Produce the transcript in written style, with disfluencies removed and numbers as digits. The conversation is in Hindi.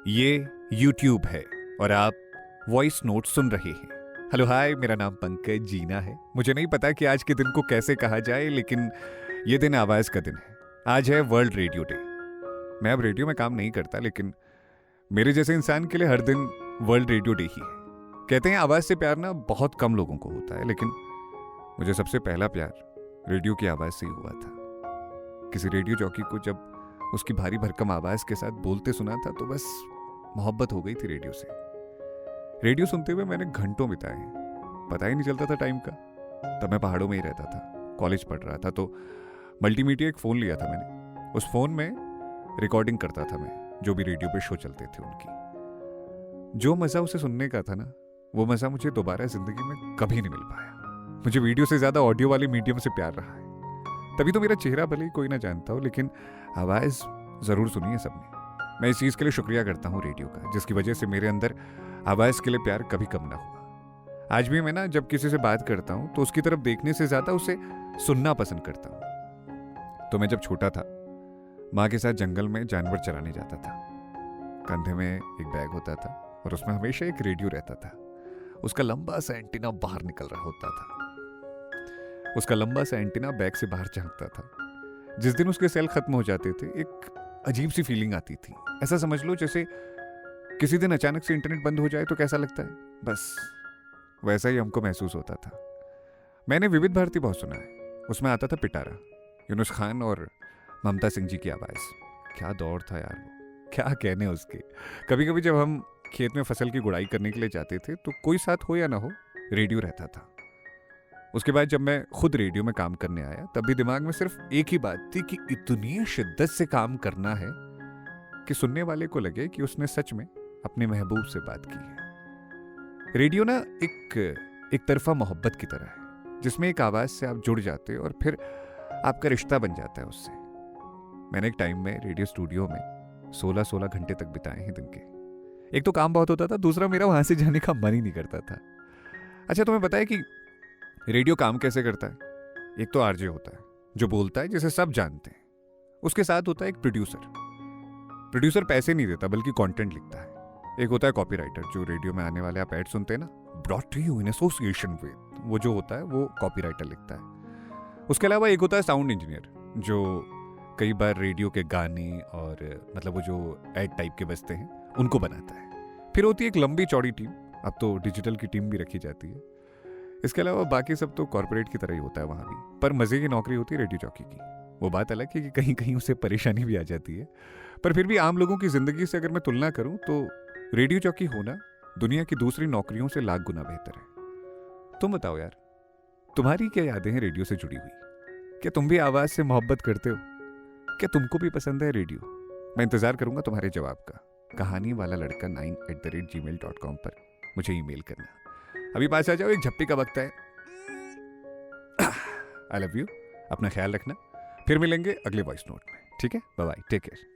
ये YouTube है और आप वॉइस नोट सुन रहे हैं। हेलो हाय, मेरा नाम पंकज जीना है। मुझे नहीं पता कि आज के दिन को कैसे कहा जाए, लेकिन ये दिन आवाज़ का दिन है। आज है वर्ल्ड रेडियो डे। मैं अब रेडियो में काम नहीं करता, लेकिन मेरे जैसे इंसान के लिए हर दिन वर्ल्ड रेडियो डे ही है। कहते हैं आवाज़ से प्यार ना बहुत कम लोगों को होता है, लेकिन मुझे सबसे पहला प्यार रेडियो की आवाज़ से ही हुआ था। किसी रेडियो जॉकी को जब उसकी भारी भरकम आवाज़ के साथ बोलते सुना था तो बस मोहब्बत हो गई थी रेडियो से। रेडियो सुनते हुए मैंने घंटों बिताए हैं, पता ही नहीं चलता था टाइम का। तब मैं पहाड़ों में ही रहता था, कॉलेज पढ़ रहा था, तो मल्टीमीडिया एक फ़ोन लिया था मैंने। उस फ़ोन में रिकॉर्डिंग करता था मैं, जो भी रेडियो पे शो चलते थे उनकी। जो मज़ा उसे सुनने का था ना, वो मज़ा मुझे दोबारा ज़िंदगी में कभी नहीं मिल पाया। मुझे वीडियो से ज़्यादा ऑडियो वाले मीडियम से प्यार रहा है। तभी तो मेरा चेहरा भले ही कोई ना जानता हो, लेकिन आवाज़ ज़रूर सुनी है सबने। मैं इस चीज़ के लिए शुक्रिया करता हूँ रेडियो का, जिसकी वजह से मेरे अंदर आवाज़ के लिए प्यार कभी कम ना हुआ। आज भी मैं ना जब किसी से बात करता हूँ तो उसकी तरफ देखने से ज़्यादा उसे सुनना पसंद करता हूँ। तो मैं जब छोटा था, माँ के साथ जंगल में जानवर चराने जाता था। कंधे में एक बैग होता था और उसमें हमेशा एक रेडियो रहता था। उसका लंबा सा एंटीना बाहर निकल रहा होता था। उसका लंबा सा एंटीना बैग से बाहर झांकता था। जिस दिन उसके सेल खत्म हो जाते थे, एक अजीब सी फीलिंग आती थी। ऐसा समझ लो जैसे किसी दिन अचानक से इंटरनेट बंद हो जाए तो कैसा लगता है, बस वैसा ही हमको महसूस होता था। मैंने विविध भारती बहुत सुना है। उसमें आता था पिटारा, यूनुस खान और ममता सिंह जी की आवाज़। क्या दौर था यार वो, क्या कहने उसके। कभी कभी जब हम खेत में फसल की गुड़ाई करने के लिए जाते थे तो कोई साथ हो या ना हो, रेडियो रहता था। उसके बाद जब मैं खुद रेडियो में काम करने आया, तब भी दिमाग में सिर्फ एक ही बात थी कि इतनी शिद्दत से काम करना है कि सुनने वाले को लगे कि उसने सच में अपने महबूब से बात की है। रेडियो ना एक तरफा मोहब्बत की तरह है, जिसमें एक आवाज़ से आप जुड़ जाते हो और फिर आपका रिश्ता बन जाता है उससे। मैंने एक टाइम में रेडियो स्टूडियो में 16-16 घंटे तक बिताए हैं दिन के। एक तो काम बहुत होता था, दूसरा मेरा वहां से जाने का मन ही नहीं करता था। अच्छा, तुम्हें पता है कि रेडियो काम कैसे करता है? एक तो आरजे होता है जो बोलता है, जिसे सब जानते हैं। उसके साथ होता है एक प्रोड्यूसर पैसे नहीं देता बल्कि कंटेंट लिखता है। एक होता है कॉपीराइटर, जो रेडियो में आने वाले आप ऐड सुनते हैं ना, brought to you in association with, वो जो होता है वो कॉपीराइटर लिखता है। उसके अलावा एक होता है साउंड इंजीनियर, जो कई बार रेडियो के गाने और मतलब वो जो ऐड टाइप के बजते हैं उनको बनाता है। फिर होती है एक लंबी चौड़ी टीम, अब तो डिजिटल की टीम भी रखी जाती है। इसके अलावा बाकी सब तो कॉर्पोरेट की तरह ही होता है वहाँ भी। पर मज़े की नौकरी होती है रेडियो जॉकी की। वो बात अलग है कि कहीं कहीं उसे परेशानी भी आ जाती है, पर फिर भी आम लोगों की ज़िंदगी से अगर मैं तुलना करूँ तो रेडियो जॉकी होना दुनिया की दूसरी नौकरियों से लाख गुना बेहतर है। तुम बताओ यार, तुम्हारी क्या यादें हैं रेडियो से जुड़ी हुई? क्या तुम भी आवाज़ से मोहब्बत करते हो? क्या तुमको भी पसंद है रेडियो? मैं इंतज़ार करूँगा तुम्हारे जवाब का। कहानी वाला लड़का 9@gmail.com पर मुझे ईमेल करना। अभी पास आ जाओ, एक झप्पी का वक्त है। I love you. अपना ख्याल रखना। फिर मिलेंगे अगले वॉइस नोट में। ठीक है, बाय बाय, टेक केयर।